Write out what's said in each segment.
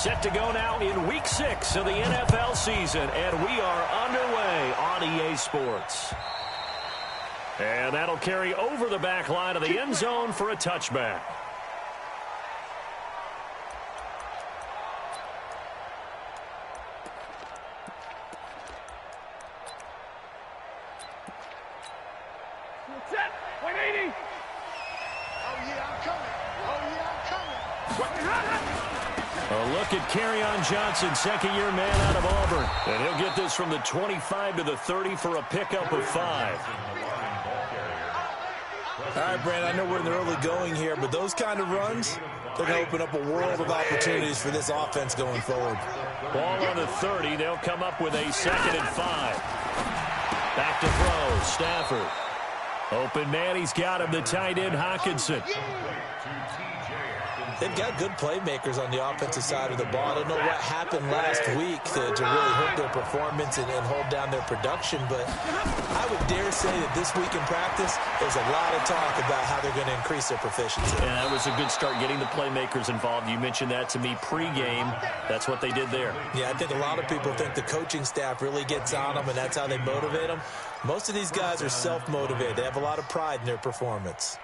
Set to go now in Week 6 of the NFL season, and we are underway on EA Sports. And that'll carry over the back line of the end zone for a touchback. Set, 180. Oh, yeah, I'm coming. A look at Kerryon Johnson, second-year man out of Auburn. And he'll get this from the 25 to the 30 for a pickup of 5. All right, Brandon, I know we're in the early going here, but those kind of runs, they're going to open up a world of opportunities for this offense going forward. Ball on the 30. They'll come up with a 2nd and 5. Back to throw. Stafford. Open man. He's got him. The tight end, Hockenson. They've got good playmakers on the offensive side of the ball. I don't know what happened last week to really hurt their performance and hold down their production, but I would dare say that this week in practice, there's a lot of talk about how they're going to increase their proficiency. And that was a good start, getting the playmakers involved. You mentioned that to me pregame. That's what they did there. Yeah, I think a lot of people think the coaching staff really gets on them, and that's how they motivate them. Most of these guys are self-motivated. They have a lot of pride in their performance.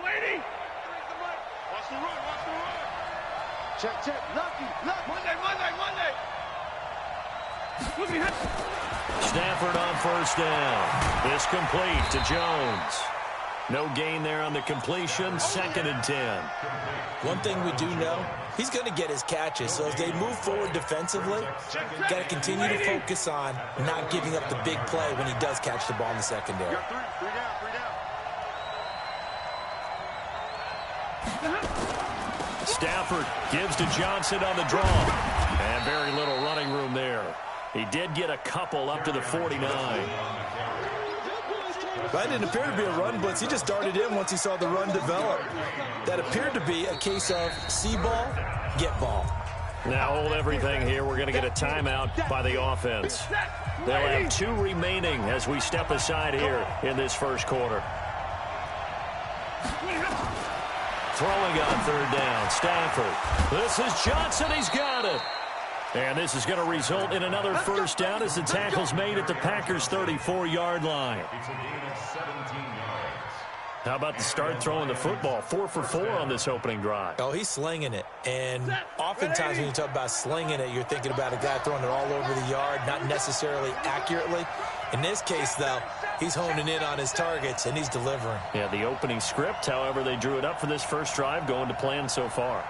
Lady! Watch the run, watch the run. Check. Lucky. Monday. Stafford on first down. This complete to Jones. No gain there on the completion. 2nd and 10. One thing we do know, he's going to get his catches. So as they move forward defensively, got to continue to focus on not giving up the big play when he does catch the ball in the secondary. Three down. Stafford gives to Johnson on the draw. And very little running room there. He did get a couple up to the 49. That didn't appear to be a run blitz. He just darted in once he saw the run develop. That appeared to be a case of see ball, get ball. Now hold everything here. We're going to get a timeout by the offense. They'll have 2 remaining as we step aside here in this first quarter. Throwing on 3rd down, Stafford. This is Johnson. He's got it. And this is going to result in another first down as the tackle's made at the Packers' 34-yard line. How about the start throwing the football? 4 for 4 on this opening drive. Oh, he's slinging it. And oftentimes when you talk about slinging it, you're thinking about a guy throwing it all over the yard, not necessarily accurately. In this case, though, he's honing in on his targets, and he's delivering. Yeah, the opening script, however, they drew it up for this first drive, going to plan so far.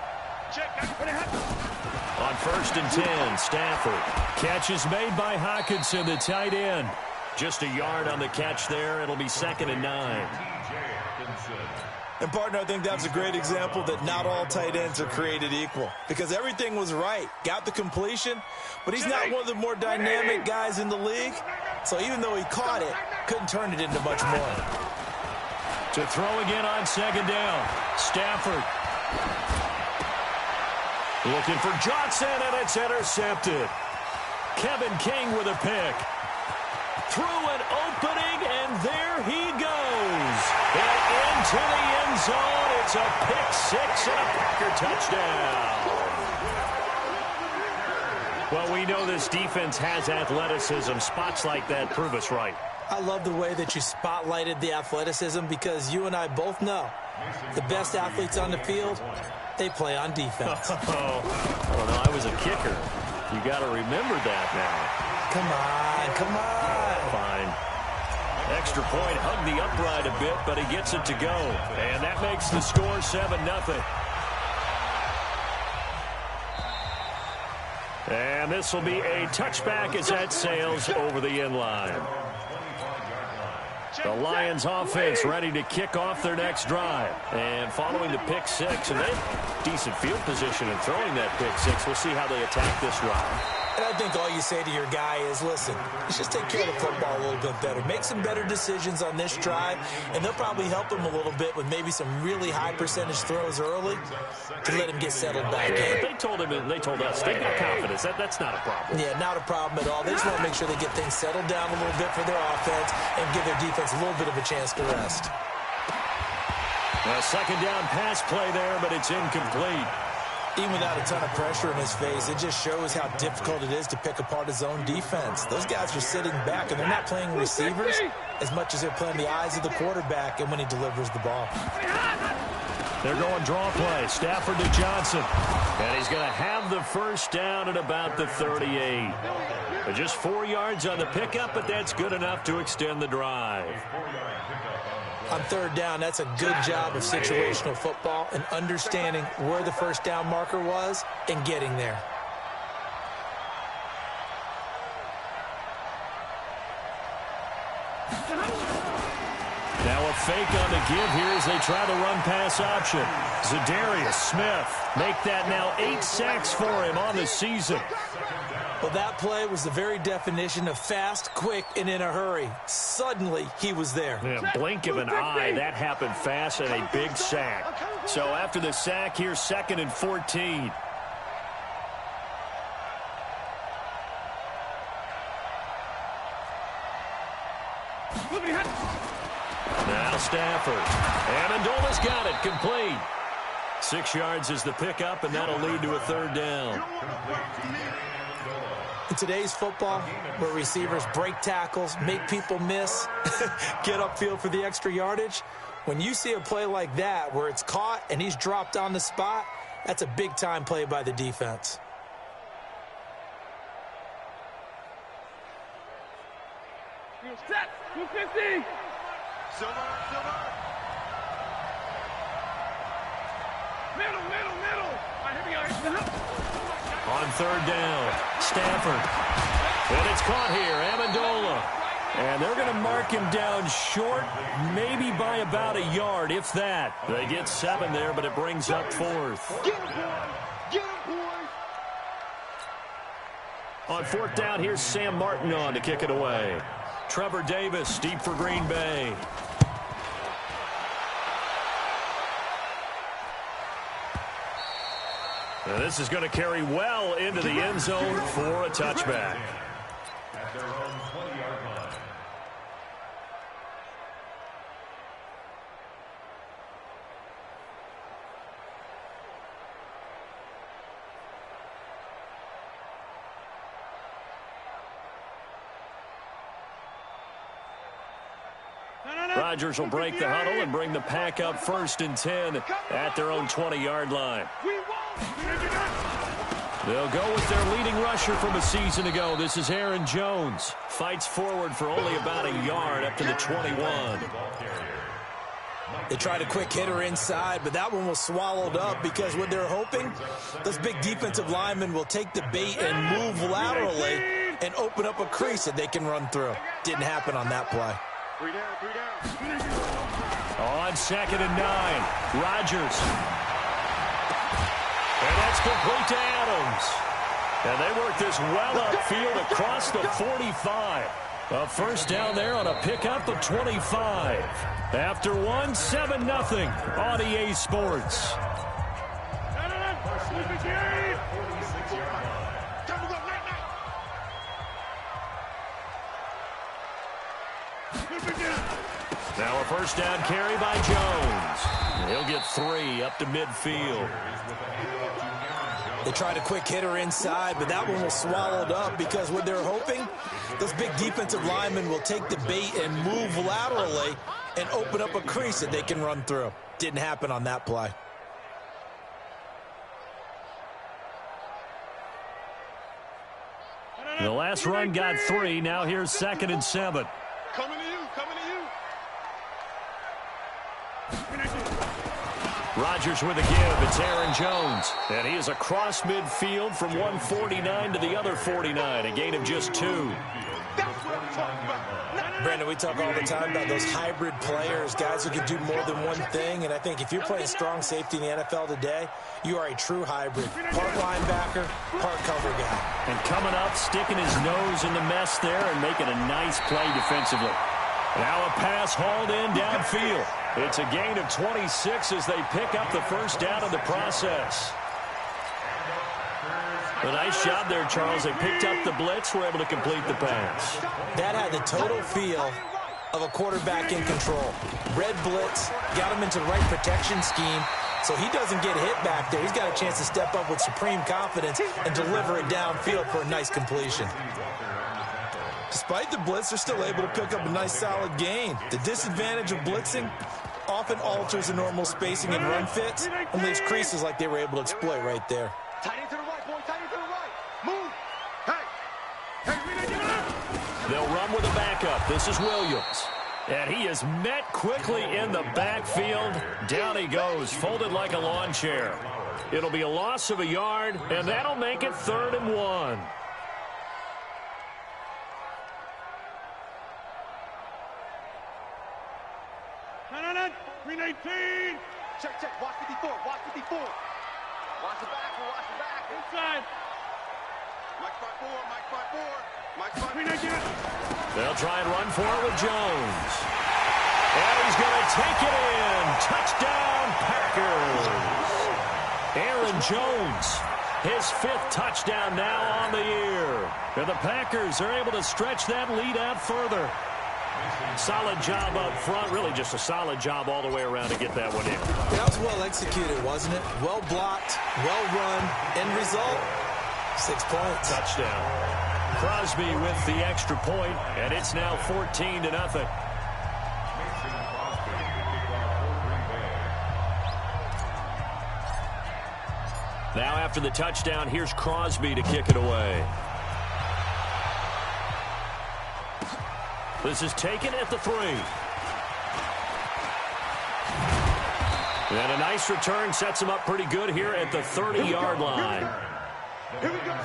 On 1st and 10, Stafford. Catch is made by Hockenson, the tight end. Just a yard on the catch there. It'll be 2nd and 9. And, partner, I think that's a great example that not all tight ends are created equal, because everything was right. Got the completion, but he's not one of the more dynamic guys in the league. So even though he caught it, couldn't turn it into much more. To throw again on 2nd down. Stafford. Looking for Johnson, and it's intercepted. Kevin King with a pick. Through an opening, and there he goes. And into the end zone. It's a pick 6 and a Packer touchdown. Well, we know this defense has athleticism. Spots like that prove us right. I love the way that you spotlighted the athleticism, because you and I both know the best athletes on the field, they play on defense. Oh, no, I was a kicker. You got to remember that now. Come on. Fine. Extra point, hugged the upright a bit, but he gets it to go. And that makes the score 7-0. And this will be a touchback as that sails over the end line. The Lions offense ready to kick off their next drive. And following the pick 6, and they have decent field position in throwing that pick 6. We'll see how they attack this drive. And I think all you say to your guy is, listen, let's just take care of the football a little bit better. Make some better decisions on this drive, and they'll probably help him a little bit with maybe some really high percentage throws early to let him get settled back in. They told us, they've got confidence. That's not a problem. Yeah, not a problem at all. They just want to make sure they get things settled down a little bit for their offense and give their defense a little bit of a chance to rest. A second down pass play there, but it's incomplete. Even without a ton of pressure in his face, it just shows how difficult it is to pick apart his own defense. Those guys are sitting back, and they're not playing receivers as much as they're playing the eyes of the quarterback and when he delivers the ball. They're going draw play. Stafford to Johnson. And he's going to have the first down at about the 38. But just 4 yards on the pickup, but that's good enough to extend the drive. On third down, that's a good job of situational football and understanding where the first down marker was and getting there. Now a fake on the give here as they try the run-pass option. Zadarius Smith make that now 8 sacks for him on the season. Well, that play was the very definition of fast, quick, and in a hurry. Suddenly, he was there. Yeah, blink of an eye, that happened fast and a big sack. So after the sack, here's 2nd and 14. Now Stafford. Amendola's got it, complete. 6 yards is the pickup, and that'll lead to a third down. In today's football, where receivers break tackles, make people miss, get upfield for the extra yardage, when you see a play like that where it's caught and he's dropped on the spot, that's a big-time play by the defense. Set, 250. Silver. Middle. All right, here we go. On third down, Stafford. And it's caught here, Amendola. And they're going to mark him down short, maybe by about a yard, if that. They get 7 there, but it brings up 4th. Get him, boys. On 4th down, here's Sam Martin on to kick it away. Trevor Davis, deep for Green Bay. Now this is going to carry well into the end zone for a touchback. At their own 20-yard line. Rodgers will break the huddle and bring the pack up 1st and 10 at their own 20-yard line. They'll go with their leading rusher from a season ago. This is Aaron Jones. Fights forward for only about a yard up to the 21. They tried a quick hitter inside, but that one was swallowed up because what they're hoping, those big defensive linemen will take the bait and move laterally and open up a crease that they can run through. Didn't happen on that play. 3 down. On 2nd and 9, Rodgers. And that's complete to Adams. And they work this well upfield across the 45. A first down there on a pickup of 25. After 1, 7-0 on EA Sports. Now a first down carry by Jones. He'll get 3 up to midfield. They tried a quick hitter inside, but that one was swallowed up because what they're hoping, those big defensive linemen will take the bait and move laterally and open up a crease that they can run through. Didn't happen on that play. The last run got 3. Now here's 2nd and 7. Coming to you. Rodgers with a give. It's Aaron Jones. And he is across midfield from 149 to the other 49. A gain of just 2. That's what I'm talking about. Brandon, we talk all the time about those hybrid players, guys who can do more than one thing. And I think if you're playing strong safety in the NFL today, you are a true hybrid. Part linebacker, part cover guy. And coming up, sticking his nose in the mess there and making a nice play defensively. Now a pass hauled in downfield. It's a gain of 26 as they pick up the first down in the process. A nice job there, Charles. They picked up the blitz, were able to complete the pass. That had the total feel of a quarterback in control. Red blitz, got him into the right protection scheme, so he doesn't get hit back there. He's got a chance to step up with supreme confidence and deliver it downfield for a nice completion. Despite the blitz, they're still able to pick up a nice solid gain. The disadvantage of blitzing often alters the normal spacing and run fits and leaves creases like they were able to exploit right there. Tight end to the right, boy. Tight end to the right. Move. Hey, they'll run with a backup. This is Williams. And he is met quickly in the backfield. Down he goes, folded like a lawn chair. It'll be a loss of a yard, and that'll make it 3rd and 1. No. 319. Check. Watch 54. Watch 54. Watch the back. Watch the back. Inside. Mike 5-4. They'll try and run for it with Jones. And he's going to take it in. Touchdown, Packers. Aaron Jones, his 5th touchdown now on the year. And the Packers are able to stretch that lead out further. Solid job up front. Really just a solid job all the way around to get that one in. That was well executed, wasn't it? Well blocked, well run. End result, 6 points. Touchdown. Crosby with the extra point, and it's now 14-0. Now after the touchdown, here's Crosby to kick it away. This is taken at the 3. And a nice return sets him up pretty good here at the 30-yard line. Here we go.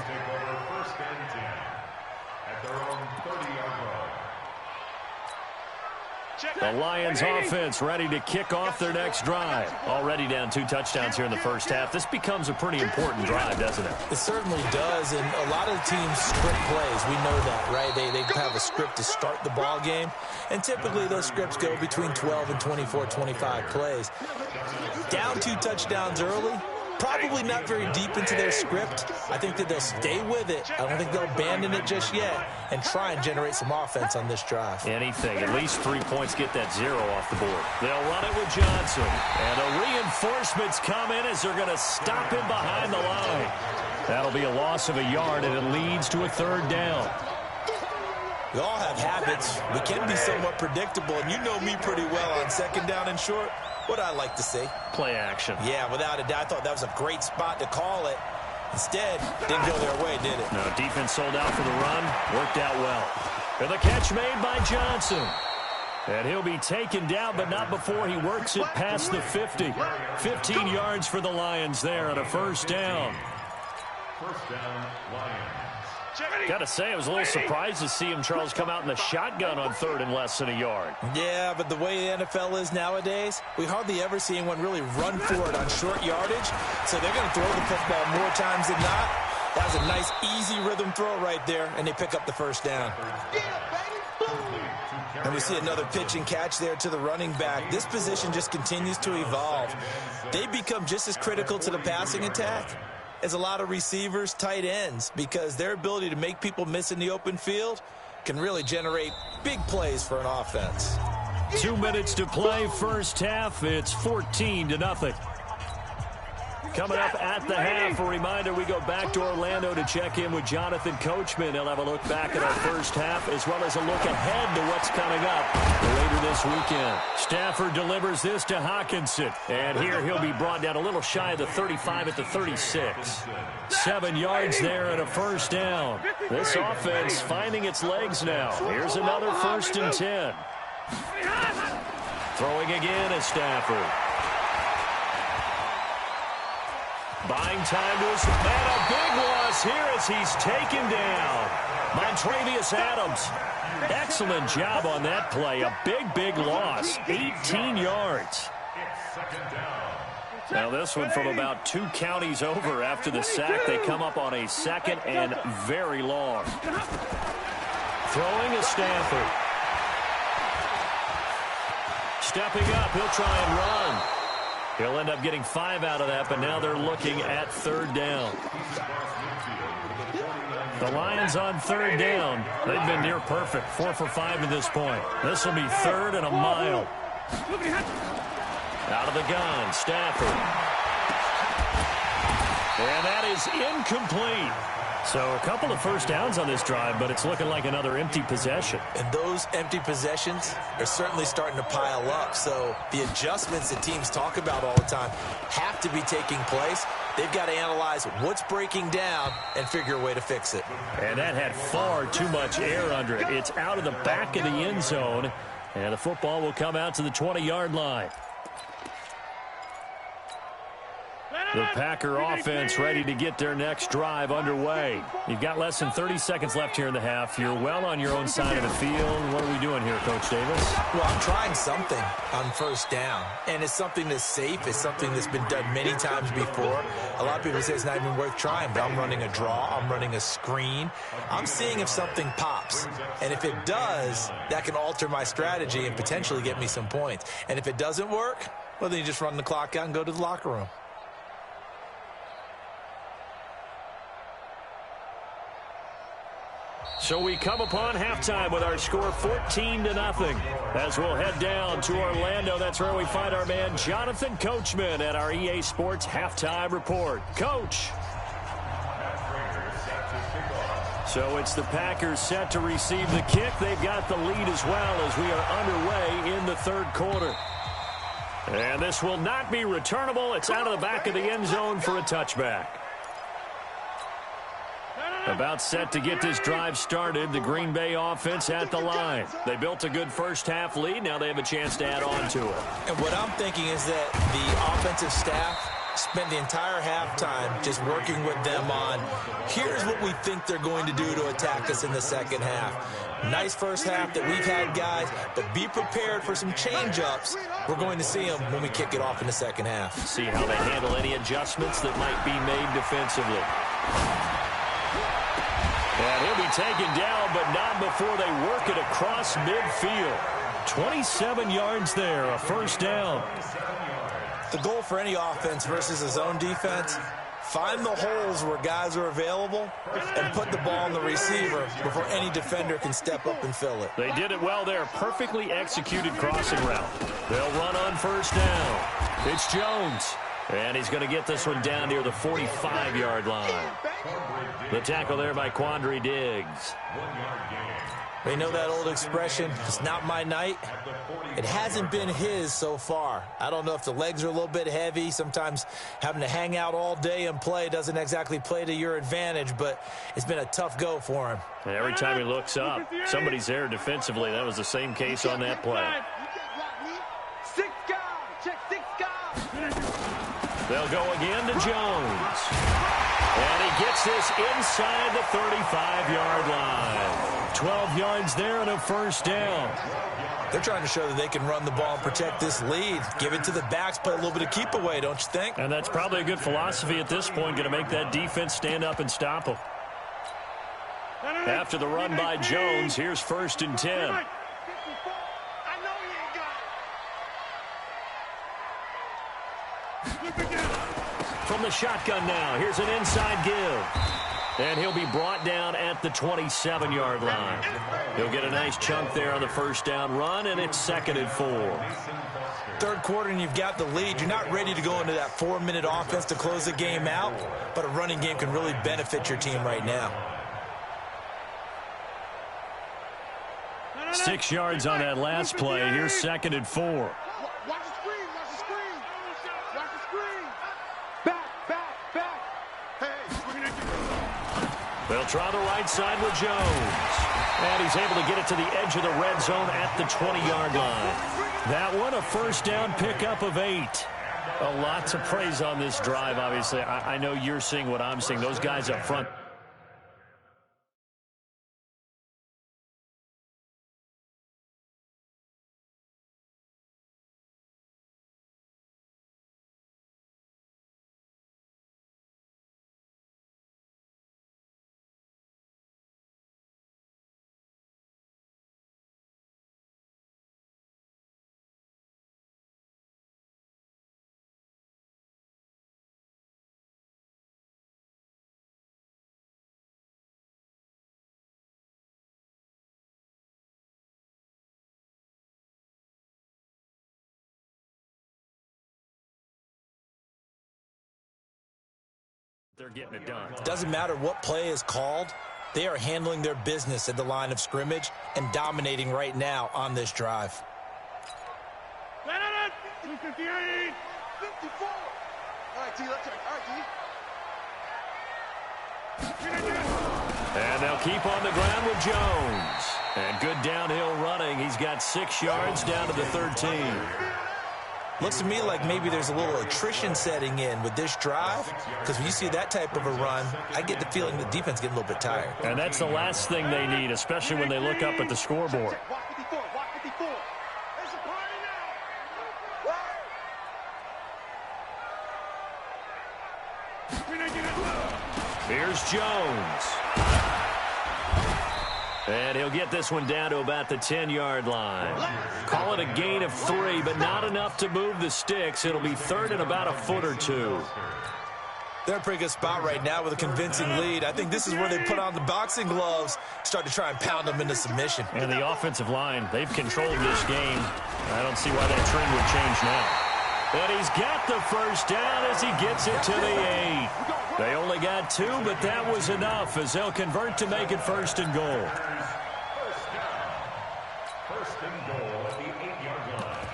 The Lions offense ready to kick off their next drive. Already down 2 touchdowns here in the first half. This becomes a pretty important drive, doesn't it? It certainly does, and a lot of teams script plays. We know that, right? They have a script to start the ball game, and typically those scripts go between 12 and 24, 25 plays. Down 2 touchdowns early, probably not very deep into their script. I think that they'll stay with it. I don't think they'll abandon it just yet and try and generate some offense on this drive. Anything. At least 3 points, get that 0 off the board. They'll run it with Johnson. And the reinforcements come in as they're going to stop him behind the line. That'll be a loss of a yard, and it leads to a 3rd down. We all have habits. We can be somewhat predictable, and you know me pretty well on 2nd down and short. What I like to see. Play action. Yeah, without a doubt. I thought that was a great spot to call it. Instead, didn't go their way, did it? No, defense sold out for the run. Worked out well. And the catch made by Johnson. And he'll be taken down, but not before he works it past the 50. 15 yards for the Lions there on a 1st down. 1st down, Lions. Got to say, I was a little surprised to see him, Charles, come out in the shotgun on 3rd and less than a yard. Yeah, but the way the NFL is nowadays, we hardly ever see anyone really run for it on short yardage. So they're going to throw the football more times than not. That was a nice, easy rhythm throw right there, and they pick up the 1st down. And we see another pitch and catch there to the running back. This position just continues to evolve. They become just as critical to the passing attack as a lot of receivers, tight ends, because their ability to make people miss in the open field can really generate big plays for an offense. 2 minutes to play, first half. It's 14-0. Coming up at the half, a reminder, we go back to Orlando to check in with Jonathan Coachman. He'll have a look back at our first half as well as a look ahead to what's coming up later this weekend. Stafford delivers this to Hawkinson. And here he'll be brought down a little shy of the 35 at the 36. 7 yards there and a 1st down. This offense finding its legs now. Here's another 1st and 10. Throwing again is Stafford. Buying time to his man. A big loss here as he's taken down. Montravius Adams. Excellent job on that play. A big loss. 18 yards. Now this one from about 2 counties over after the sack. They come up on a 2nd and very long. Throwing is Stafford. Stepping up, he'll try and run. He'll end up getting 5 out of that, but now they're looking at third down. The Lions on third down. They've been near perfect, 4 for 5 at this point. This will be third and a mile. Out of the gun, Stafford. And that is incomplete. So a couple of first downs on this drive, but it's looking like another empty possession. And those empty possessions are certainly starting to pile up. So the adjustments that teams talk about all the time have to be taking place. They've got to analyze what's breaking down and figure a way to fix it. And that had far too much air under it. It's out of the back of the end zone, and the football will come out to the 20-yard line. The Packer offense ready to get their next drive underway. You've got less than 30 seconds left here in the half. You're well on your own side of the field. What are we doing here, Coach Davis? Well, I'm trying something on first down, and it's something that's safe. It's something that's been done many times before. A lot of people say it's not even worth trying, but I'm running a draw. I'm running a screen. I'm seeing if something pops, and if it does, that can alter my strategy and potentially get me some points. And if it doesn't work, well, then you just run the clock out and go to the locker room. So we come upon halftime with our score 14-0. As we'll head down to Orlando, that's where we find our man Jonathan Coachman at our EA Sports Halftime Report. Coach. So it's the Packers set to receive the kick. They've got the lead as well as we are underway in the third quarter. And this will not be returnable. It's out of the back of the end zone for a touchback. About set to get this drive started, the Green Bay offense at the line. They built a good first-half lead. Now they have a chance to add on to it. And what I'm thinking is that the offensive staff spent the entire halftime just working with them on, here's what we think they're going to do to attack us in the second half. Nice first half that we've had, guys, but be prepared for some change-ups. We're going to see them when we kick it off in the second half. See how they handle any adjustments that might be made defensively. And he'll be taken down, but not before they work it across midfield. 27 yards there, a first down. The goal for any offense versus a zone defense, find the holes where guys are available and put the ball on the receiver before any defender can step up and fill it. They did it well there. Perfectly executed crossing route. They'll run on first down. It's Jones. And he's going to get this one down near the 45-yard line. The tackle there by Quandre Diggs. They know that old expression, it's not my night. It hasn't been his so far. I don't know if the legs are a little bit heavy. Sometimes having to hang out all day and play doesn't exactly play to your advantage, but it's been a tough go for him. And every time he looks up, somebody's there defensively. That was the same case on that play. They'll go again to Jones. And he gets this inside the 35-yard line. 12 yards there and a first down. They're trying to show that they can run the ball and protect this lead. Give it to the backs, play a little bit of keep away, don't you think? And that's probably a good philosophy at this point, going to make that defense stand up and stop them. After the run by Jones, here's 1st and 10. From the shotgun now, here's an inside give. And he'll be brought down at the 27-yard line. He'll get a nice chunk there on the first down run, and it's 2nd and 4. Third quarter and you've got the lead. You're not ready to go into that 4-minute offense to close the game out, but a running game can really benefit your team right now. 6 yards on that last play. Here's 2nd and 4. They'll try the right side with Jones. And he's able to get it to the edge of the red zone at the 20-yard line. That one, a first down pickup of 8. A lot to praise on this drive, obviously. I know you're seeing what I'm seeing. Those guys up front. They're getting it done. Doesn't matter what play is called. They are handling their business at the line of scrimmage and dominating right now on this drive. 58, 54. All right, T, let's check. All right, T. And they'll keep on the ground with Jones. And good downhill running. He's got 6 yards down to the 13. Looks to me like maybe there's a little attrition setting in with this drive, because when you see that type of a run, I get the feeling the defense getting a little bit tired. And that's the last thing they need, especially when they look up at the scoreboard. Here's Jones. And he'll get this one down to about the 10-yard line. Call it a gain of 3, but not enough to move the sticks. It'll be third and about a foot or 2. They're in a pretty good spot right now with a convincing lead. I think this is where they put on the boxing gloves, start to try and pound them into submission. And the offensive line, they've controlled this game. I don't see why that trend would change now. But he's got the first down as he gets it to the 8. They only got 2, but that was enough as they'll convert to make it 1st and goal. First and goal at the 8-yard line.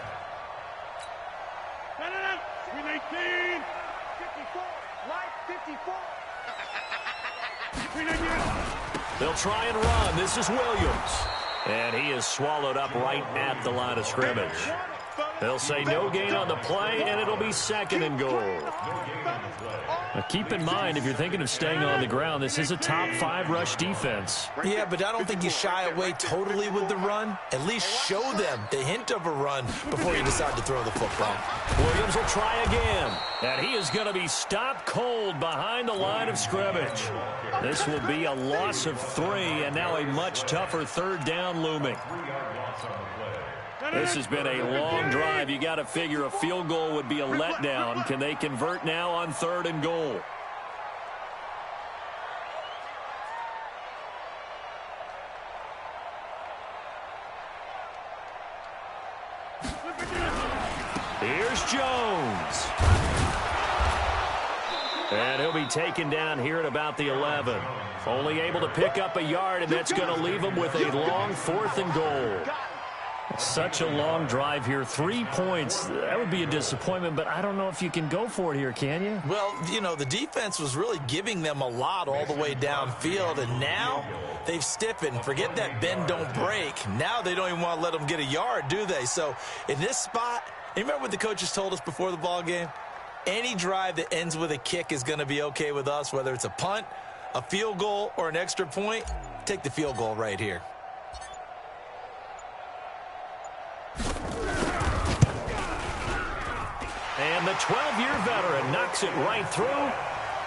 319, 54, light 54. They'll try and run. This is Williams. And he is swallowed up right at the line of scrimmage. They'll say no gain on the play, and it'll be 2nd and goal. Now keep in mind, if you're thinking of staying on the ground, this is a top 5 rush defense. Yeah, but I don't think you shy away totally with the run. At least show them the hint of a run before you decide to throw the football. Williams will try again. And he is going to be stopped cold behind the line of scrimmage. This will be a loss of 3, and now a much tougher 3rd down looming. This has been a long drive. You got to figure a field goal would be a letdown. Can they convert now on 3rd and goal? Here's Jones. And he'll be taken down here at about the 11. Only able to pick up a yard, and that's going to leave him with a long 4th and goal. Such a long drive here. 3 points. That would be a disappointment, but I don't know if you can go for it here, can you? Well, you know, the defense was really giving them a lot all the way downfield, and now they've stiffened. Forget that bend, don't break. Now they don't even want to let them get a yard, do they? So in this spot, you remember what the coaches told us before the ball game? Any drive that ends with a kick is going to be okay with us, whether it's a punt, a field goal, or an extra point. Take the field goal right here. And the 12-year veteran knocks it right through.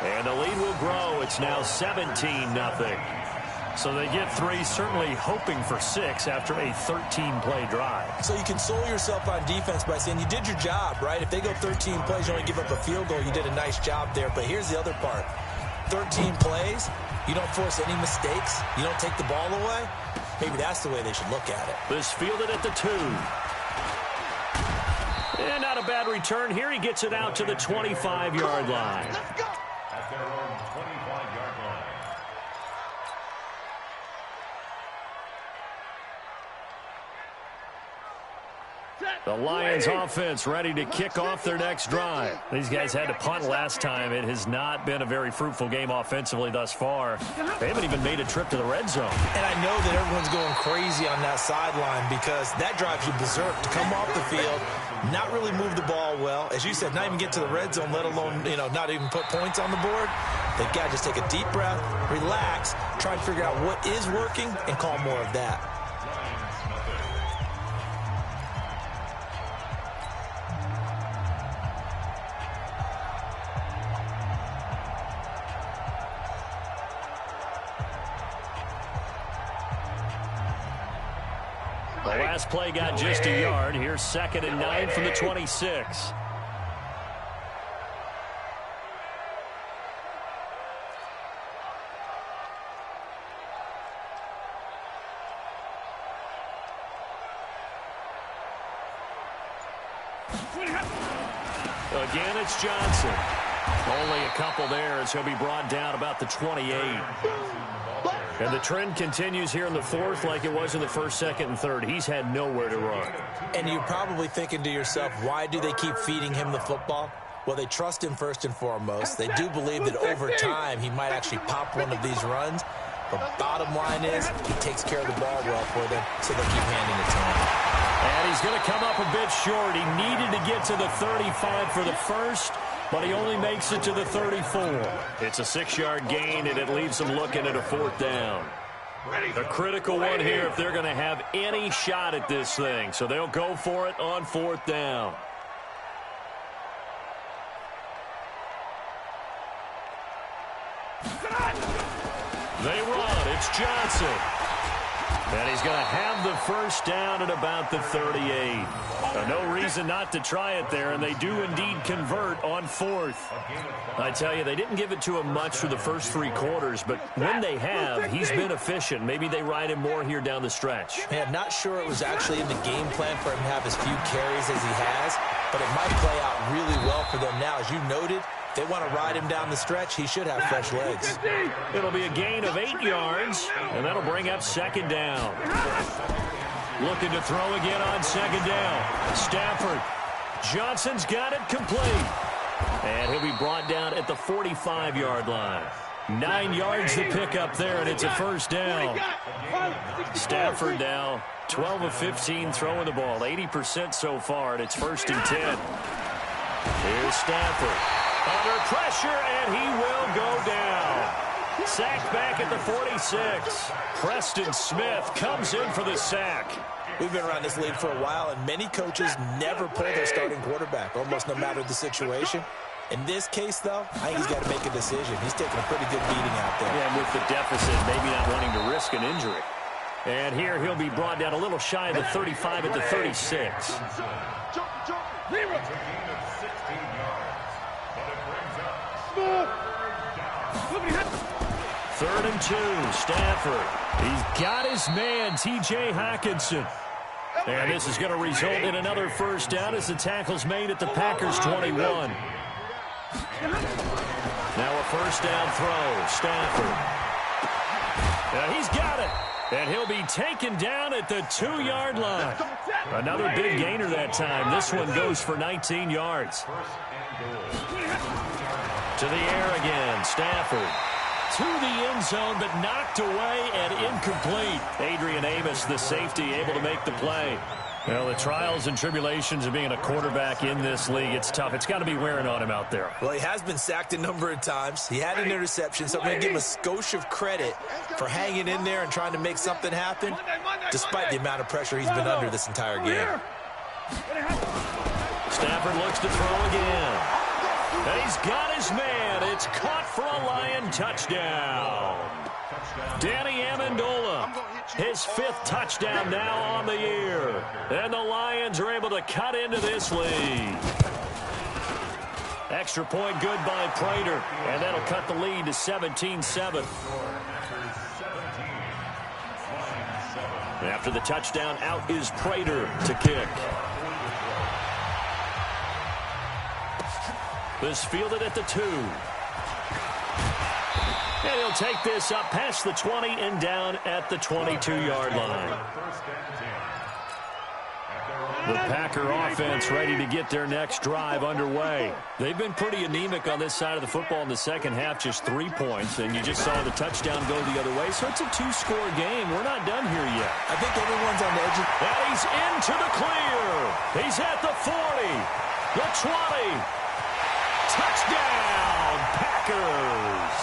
And the lead will grow. It's now 17-0. So they get 3, certainly hoping for 6 after a 13-play drive. So you console yourself on defense by saying you did your job, right? If they go 13 plays, you only give up a field goal, you did a nice job there. But here's the other part. 13 plays, you don't force any mistakes, you don't take the ball away. Maybe that's the way they should look at it. This fielded at the 2. And not a bad return here. He gets it out to the 25-yard line. Let's go. At their own 25-yard line. The Lions offense ready to kick off their next drive. These guys had to punt last time. It has not been a very fruitful game offensively thus far. They haven't even made a trip to the red zone. And I know that everyone's going crazy on that sideline because that drives you berserk to come off the field, not really move the ball well. As you said, not even get to the red zone, let alone, not even put points on the board. They've got to just take a deep breath, relax, try and figure out what is working, and call more of that. The last play got just a yard. Here's 2nd and 9 from the 26. Again, it's Johnson. Only a couple there as he'll be brought down about the 28. And the trend continues here in the fourth like it was in the first, second, and third. He's had nowhere to run. And you're probably thinking to yourself, why do they keep feeding him the football? Well, they trust him first and foremost. They do believe that over time he might actually pop one of these runs. But bottom line is he takes care of the ball well for them, so they'll keep handing it to him. And he's going to come up a bit short. He needed to get to the 35 for the first, but he only makes it to the 34. It's a 6-yard gain, and it leaves them looking at a fourth down. A critical one here if they're going to have any shot at this thing. So they'll go for it on fourth down. They run. It's Johnson. And he's going to have the first down at about the 38. No reason not to try it there, and they do indeed convert on fourth. I tell you, they didn't give it to him much for the first 3 quarters, but when they have, he's been efficient. Maybe they ride him more here down the stretch. Man, not sure it was actually in the game plan for him to have as few carries as he has, but it might play out really well for them now. As you noted, they want to ride him down the stretch. He should have fresh legs. It'll be a gain of 8 yards, and that'll bring up second down. Looking to throw again on second down. Stafford. Johnson's got it complete. And he'll be brought down at the 45-yard line. 9 yards to pick up there, and it's a first down. Stafford now 12 of 15 throwing the ball. 80% so far, and it's first and 10. Here's Stafford. Under pressure, and he will go down. Sacked back at the 46. Preston Smith comes in for the sack. We've been around this league for a while, and many coaches never pull their starting quarterback, almost no matter the situation. In this case, though, I think he's got to make a decision. He's taking a pretty good beating out there. Yeah, and with the deficit, maybe not wanting to risk an injury. And here he'll be brought down a little shy of the 35 at the 36. Third and 2, Stafford. He's got his man, T.J. Hockenson. And this is going to result in another first down as the tackle's made at the Packers' 21. Now a first down throw, Stafford. He's got it. And he'll be taken down at the 2-yard line. Another big gainer that time. This one goes for 19 yards. To the air again, Stafford. To the end zone, but knocked away and incomplete. Adrian Amos, the safety, able to make the play. Well, the trials and tribulations of being a quarterback in this league, it's tough. It's got to be wearing on him out there. Well, he has been sacked a number of times. He had an interception, so I'm going to give him a skosh of credit for hanging in there and trying to make something happen, despite the amount of pressure he's been under this entire game. Stafford looks to throw again. And he's got his man. It's caught for a Lion touchdown. Danny Amendola, his 5th touchdown now on the year. And the Lions are able to cut into this lead. Extra point good by Prater. And that'll cut the lead to 17-7. After the touchdown, out is Prater to kick. This fielded at the 2. And he'll take this up past the 20 and down at the 22-yard line. The Packer offense ready to get their next drive underway. They've been pretty anemic on this side of the football in the second half, just 3 points, and you just saw the touchdown go the other way. So it's a 2-score game. We're not done here yet. I think everyone's on the edge. And he's into the clear. He's at the 40, the 20. Touchdown, Packers.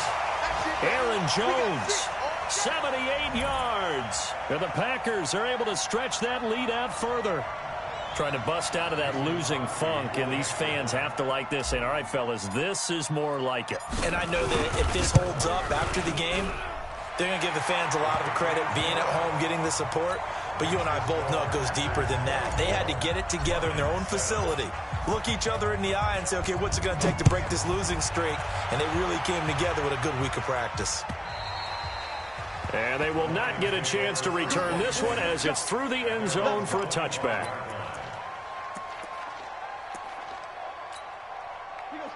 Aaron Jones, 78 yards. And the Packers are able to stretch that lead out further. Trying to bust out of that losing funk, and these fans have to like this. And all right, fellas, this is more like it. And I know that if this holds up after the game, they're going to give the fans a lot of credit being at home, getting the support. But you and I both know it goes deeper than that. They had to get it together in their own facility, look each other in the eye and say, okay, what's it going to take to break this losing streak? And they really came together with a good week of practice. And they will not get a chance to return this one as it's through the end zone for a touchback.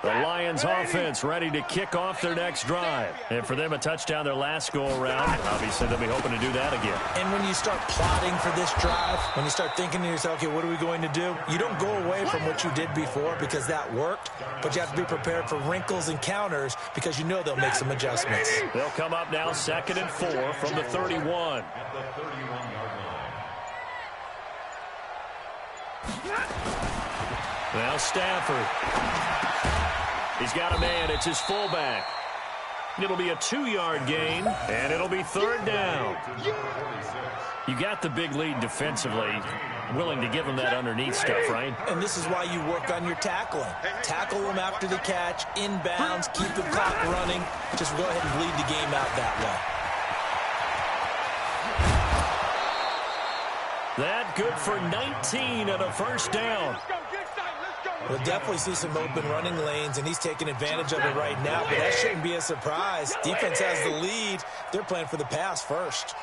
The Lions offense ready to kick off their next drive. And for them, a touchdown their last go-around. Obviously, they'll be hoping to do that again. And when you start plotting for this drive, when you start thinking to yourself, okay, what are we going to do? You don't go away from what you did before because that worked, but you have to be prepared for wrinkles and counters because you know they'll make some adjustments. They'll come up now 2nd and 4 from the 31. At the 31-yard line. Now Stafford. He's got a man. It's his fullback. It'll be a 2-yard gain, and it'll be 3rd down. You got the big lead defensively. Willing to give them that underneath stuff, right? And this is why you work on your tackling. Tackle them after the catch, inbounds, keep the clock running. Just go ahead and bleed the game out that way. That good for 19 and a 1st down. We'll definitely see some open running lanes, and he's taking advantage of it right now, but that shouldn't be a surprise. Defense has the lead. They're playing for the pass first.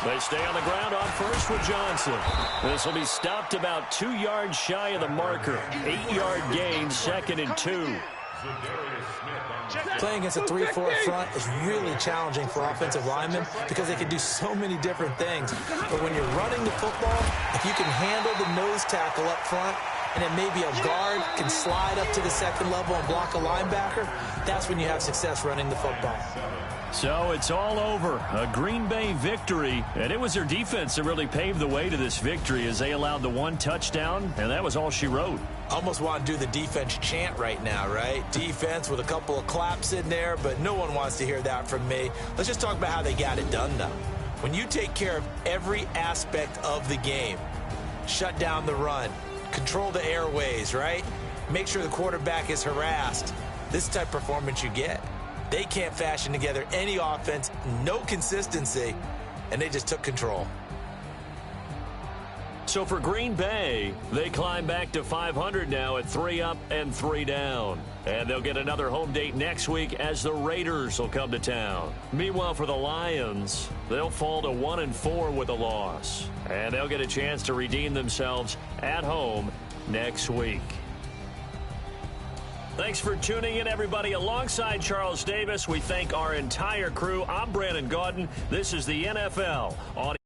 They stay on the ground on first with Johnson. This will be stopped about 2 yards shy of the marker. 8-yard gain, 2nd and 2. Playing against a 3-4 front is really challenging for offensive linemen because they can do so many different things. But when you're running the football, if you can handle the nose tackle up front, and then maybe a guard can slide up to the 2nd level and block a linebacker, that's when you have success running the football. So it's all over. A Green Bay victory, and it was their defense that really paved the way to this victory as they allowed the 1 touchdown, and that was all she wrote. Almost want to do the defense chant right now, right? Defense with a couple of claps in there, but no one wants to hear that from me. Let's just talk about how they got it done, though. When you take care of every aspect of the game, shut down the run, control the airways, right? Make sure the quarterback is harassed. This type of performance you get. They can't fashion together any offense, no consistency, and they just took control. So for Green Bay, they climb back to 500 now at 3 up and 3 down. And they'll get another home date next week as the Raiders will come to town. Meanwhile, for the Lions, they'll fall to 1-4 with a loss. And they'll get a chance to redeem themselves at home next week. Thanks for tuning in, everybody. Alongside Charles Davis, we thank our entire crew. I'm Brandon Gaudin. This is the NFL on